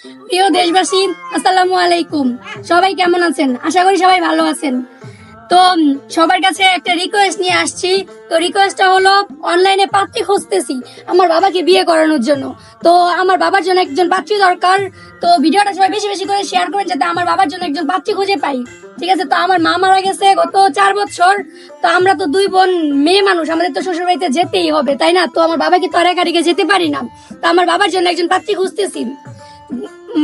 প্রিয় দেশবাসী, আসসালামু আলাইকুম। সবাই কেমন আছেন? আশা করি সবাই ভালো আছেন। তো সবার কাছে একটা রিকোয়েস্ট নিয়ে আসছি। তো রিকোয়েস্টটা হলো, অনলাইনে পাত্রী খুঁজতেছি আমার বাবাকে বিয়ে করানোর জন্য। তো আমার বাবার জন্য একজন পাত্রী দরকার। তো ভিডিওটা সবাই বেশি বেশি করে শেয়ার করেন যাতে আমার বাবার জন্য একজন পাত্রী খুঁজে পাই। ঠিক আছে? তো আমার মা মারা গেছে গত 4 বছর। তো আমরা তো 2 বোন মেয়ে মানুষ, আমাদের তো শ্বশুর বাড়িতে যেতেই হবে, তাই না? তো আমার বাবাকে তো আর একা রেখে যেতে পারি না। তো আমার বাবার জন্য একজন পাত্রী খুঁজতেছি।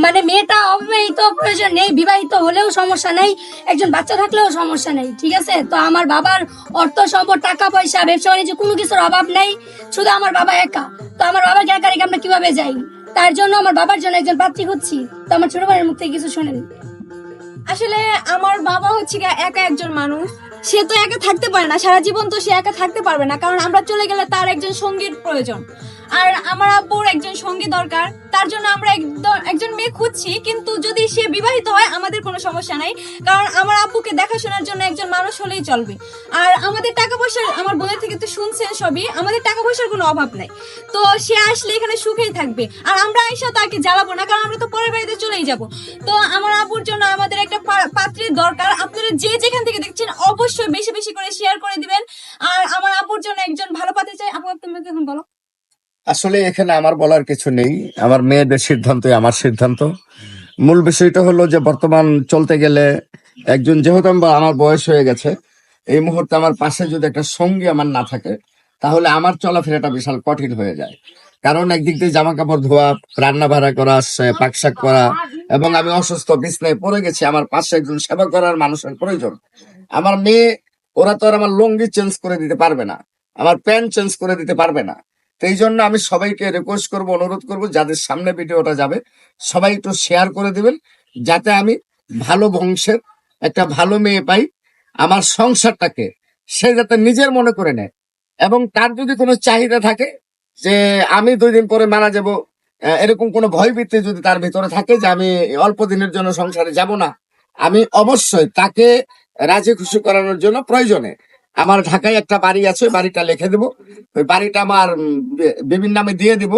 মানে মেয়েটা অবিবাহিত প্রয়োজন নেই, বিবাহিত হলেও সমস্যা নেই, একজন বাচ্চা থাকলেও সমস্যা নেই। ঠিক আছে? তো আমার বাবার অর্থ সম্পদ, টাকা পয়সা, ব্যবসা বাণিজ্য কোনো কিছুর অভাব নেই, শুধু আমার বাবা একা। তো আমার বাবাকে একা রেখে আমরা কিভাবে যাই? তার জন্য আমার বাবার জন্য একজন পাত্রী খুঁজছি। তো আমার ছোট ভাইয়ের মুখ থেকে কিছু শোনেন। আসলে আমার বাবা হচ্ছে গিয়ে একা একজন মানুষ। সে তো একা থাকতে পারে না, সারা জীবন তো সে একা থাকতে পারবে না, কারণ আমরা চলে গেলে তার একজন সঙ্গীর প্রয়োজন। আর আমার আব্বুর একজন সঙ্গী দরকার, তার জন্য আমরা একজন মেয়ে খুঁজছি। কিন্তু যদি সে বিবাহিত হয় আমাদের কোনো সমস্যা নাই, কারণ আমার আব্বুকে দেখাশোনার জন্য একজন মানুষ হলেই চলবে। আর আমাদের টাকা পয়সা, আমার বোনের থেকে তো শুনছেন সবই, আমাদের টাকা পয়সার কোনো অভাব নাই। তো সে আসলে এখানে সুখেই থাকবে, আর আমরা আইসা তাকে জ্বালাবো না, কারণ আমরা তো পরের বাড়িতে চলেই যাব। তো আমার আব্বুর জন্য আমাদের একটা পাত্রীর দরকার। আপনারা যে যেখান থেকে দেখছেন অবশ্যই বেশি বেশি করে শেয়ার করে দিবেন। আর আমার আব্বুর জন্য একজন ভালো পাত্রী চাই। আপু, তুমি এখন বলো। আসলে এখানে আমার বলার কিছু নেই, আমার মেয়েদের সিদ্ধান্তই আমার সিদ্ধান্ত। মূল বিষয়টা হলো যে বর্তমান চলতে গেলে একজন, যেহেতু আমার বয়স হয়ে গেছে, এই মুহূর্তে আমার পাশে যদি একটা সঙ্গী আমার না থাকে, তাহলে আমার চলাফেরাটা বিশাল কঠিন হয়ে যায়। কারণ একদিক দিয়ে জামা কাপড় ধোয়া, রান্না বাড়া করা, পাকশাক করা, এবং আমি অসুস্থ বিছনায় পড়ে গেছি, আমার পাশে একজন সেবা করার মানুষের প্রয়োজন। আমার মেয়ে, ওরা তো আর আমার লুঙ্গি চেঞ্জ করে দিতে পারবে না, আমার প্যান্ট চেঞ্জ করে দিতে পারবে না। তো এই জন্য আমি সবাইকে রিকোয়েস্ট করবো, অনুরোধ করবো, যাদের সামনে ভিডিওটা যাবে সবাই একটু শেয়ার করে দিবেন, যাতে আমি ভালো বংশের একটা ভালো মেয়ে পাই। আমার সংসারটাকে সে যাতে নিজের মনে করে নেয়, এবং তার যদি কোনো চাহিদা থাকে যে আমি 2 দিন পরে মারা যাব, এরকম কোনো ভয়ভীতি যদি তার ভিতরে থাকে যে আমি অল্প দিনের জন্য সংসারে যাব না, আমি অবশ্যই তাকে রাজি খুশি করানোর জন্য প্রয়োজনে আমার ঢাকায় একটা বাড়ি আছে, ওই বাড়িটা লিখে দেবো, ওই বাড়িটা আমার বিভিন্ন নামে দিয়ে দিব,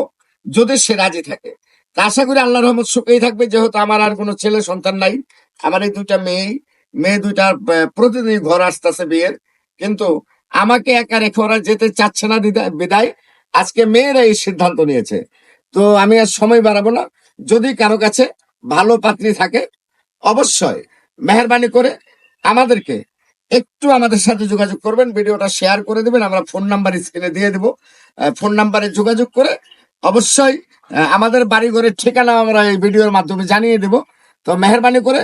যদি সে রাজি থাকে। তা আশা করি আল্লাহর রহমত সুখেই থাকবে, যেহেতু আমার আর কোনো ছেলে সন্তান নাই। আমার এই 2টা মেয়ে 2টার প্রতিদিন ঘর আসতেছে বিয়ের, কিন্তু আমাকে একা রেখে ওরা যেতে চাচ্ছে না, বিদায় আজকে মেয়েরা এই সিদ্ধান্ত নিয়েছে। তো আমি আর সময় বাড়াবো না, যদি কারো কাছে ভালো পাত্রী থাকে অবশ্যই মেহরবানি করে আমাদেরকে একটু আমাদের সাথে যোগাযোগ করবেন, ভিডিওটা শেয়ার করে দিবেন, আমরা ফোন নাম্বার স্ক্রিনে দিয়ে দিব। ফোন নাম্বারে যোগাযোগ করে অবশ্যই আমাদের বাড়ি ঘরের ঠিকানা আমরা এই ভিডিওর মাধ্যমে জানিয়ে দেব। তো মেহরবানি করে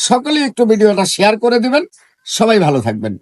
সকলেই একটু ভিডিওটা শেয়ার করে দিবেন। সবাই ভালো থাকবেন।